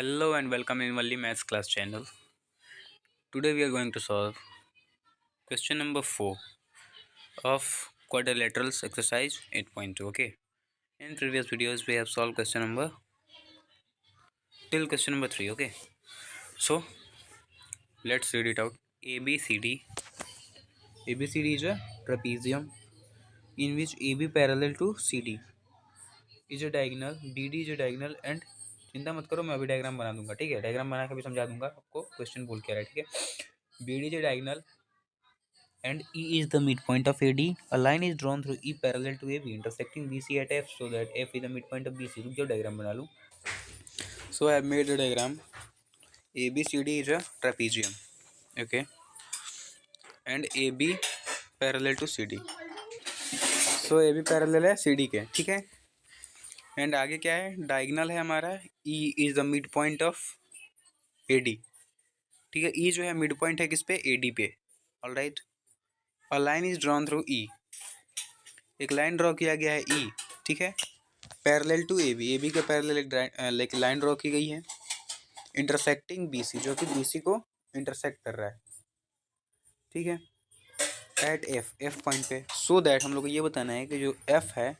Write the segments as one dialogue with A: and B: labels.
A: Hello and welcome in Valli Maths class channel. Today we are going to solve question number 4 of quadrilaterals exercise 8.2. Okay. In previous videos we have solved question number till question number 3. Okay. So let's read it out. ABCD. ABCD is a trapezium in which AB parallel to CD is a diagonal, DD is a diagonal and चिंता मत करो, मैं अभी diagram बना दूंगा. ठीक है, diagram बना के भी समझा दूंगा आपको. क्वेश्चन बोल के रहा है. ठीक है, BD is a diagonal and E is the midpoint of AD. A line is drawn through E parallel to AB intersecting BC at F so that F is the midpoint of BC. रुक जाओ, diagram बना लूँ. So I have made the diagram. ABCD is a trapezium. Okay. And AB parallel to CD. So AB parallel है CD के. ठीक है. And आगे क्या है, डायगोनल है हमारा. E is the midpoint of AD. ठीक है, E जो है मिड पॉइंट है किस पे, AD पे. All right. A line is drawn through E. एक लाइन ड्रॉ किया गया है E. ठीक है, पैरेलल टू AB. AB के पैरेलल एक लाइन ड्रॉ की गई है इंटरसेक्टिंग BC, जो कि BC को इंटरसेक्ट कर रहा है. ठीक है, एट F पॉइंट पे. सो दैट हम लोग को ये बताना है कि जो F है,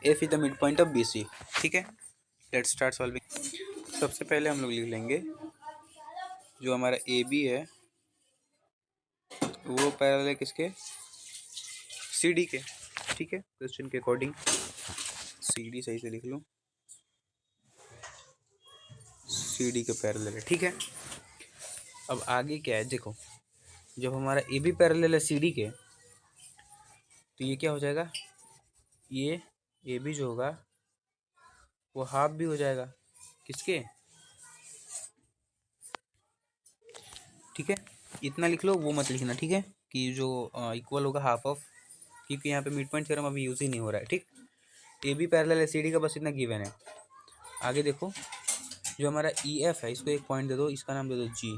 A: F is the mid point of BC. ठीक है, लेट्स स्टार्ट सॉल्विंग. सबसे पहले हम लोग लिख लेंगे जो हमारा AB है वो पैरेलल है किसके, CD के. ठीक है, क्वेश्चन के अकॉर्डिंग CD सही से लिख लो, CD के पैरेलल है. ठीक है, अब आगे क्या है देखो, जब हमारा AB पैरेलल है CD के तो ये क्या हो जाएगा, ये AB जो होगा वो हाफ भी हो जाएगा किसके. ठीक है, इतना लिख लो, वो मत लिखना. ठीक है, कि जो इक्वल होगा हाफ ऑफ, क्योंकि यहाँ पे मिड पॉइंट थ्योरम अभी यूज ही नहीं हो रहा है. ठीक, AB पैरेलल है CD का, बस इतना गिवन है. आगे देखो, जो हमारा EF है इसको एक पॉइंट दे दो, इसका नाम दे दो G.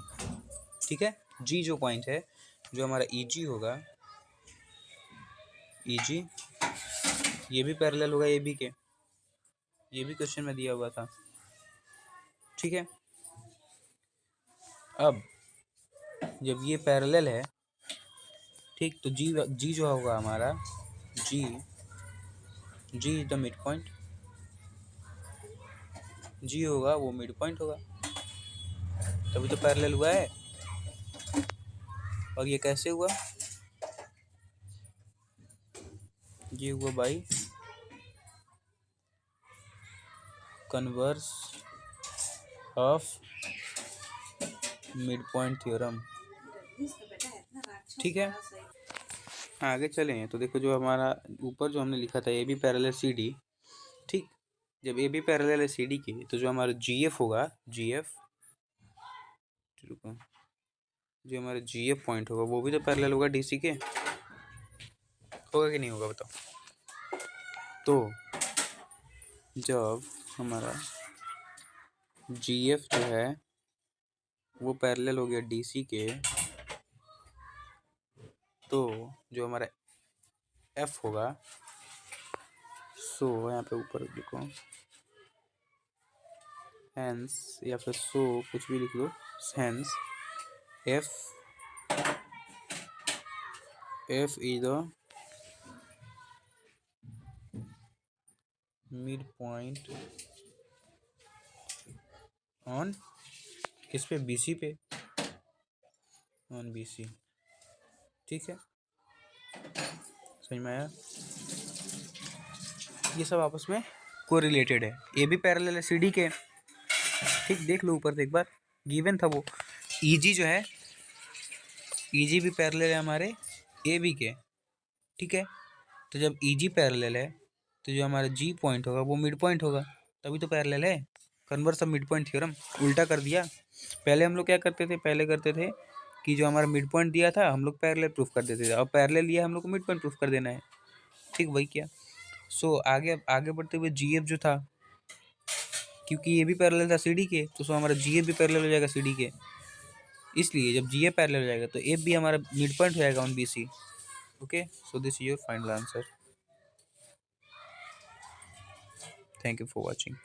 A: ठीक है, G जो पॉइंट है, जो हमारा EG होगा, EG ये भी पैरेलल होगा AB के. ये भी क्वेश्चन में दिया हुआ था. ठीक है, अब जब ये पैरेलल है, ठीक, तो G जो होगा हमारा, G is the mid point. G होगा वो मिड पॉइंट होगा, तभी तो पैरेलल हुआ है. और ये कैसे हुआ, ये हुआ by converse of mid point theorem. ठीक है, आगे चलें तो देखो, जो हमारा ऊपर जो हमने लिखा था AB पैरेलल CD. ठीक, जब AB पैरेलल है CD के तो जो हमारा GF होगा, जो हमारा GF पॉइंट होगा वो भी तो पैरेलल होगा DC के. होगा कि नहीं होगा बताओ. तो जब हमारा GF जो है वो पैरेलल हो गया DC के, तो जो हमारा F होगा, सो यहाँ पे ऊपर लिखो हेंस, या फिर सो कुछ भी लिख दो, hence F is the mid point on किस पे, BC पे, ऑन BC. ठीक है, समझ में आया. ये सब आपस में कोरिलेटेड है. AB पैरेलल है CD के. ठीक, देख लो ऊपर से एक बार, गिवन था वो. EG जो है, EG भी पैरेलल है हमारे AB के. ठीक है, तो जब EG पैरेलल है तो जो हमारा G पॉइंट होगा वो मिड पॉइंट होगा, तभी तो पैरेलल है. Converse of mid point theorem उल्टा कर दिया. पहले हम लोग क्या करते थे कि जो हमारा मिड पॉइंट दिया था हम लोग पैरेलल प्रूफ कर देते थे. अब पैरेलल लिया हम लोग को मिड पॉइंट प्रूफ कर देना है. ठीक, वही क्या. सो आगे बढ़ते हुए GF जो था, क्योंकि ये भी पैरेलल था CD के, तो सो हमारा GF भी पैरेलल हो जाएगा CD के. इसलिए जब GF पैरेलल हो जाएगा तो F भी हमारा मिड पॉइंट हो जाएगा on BC. Okay, so this is your final answer. Thank you for watching.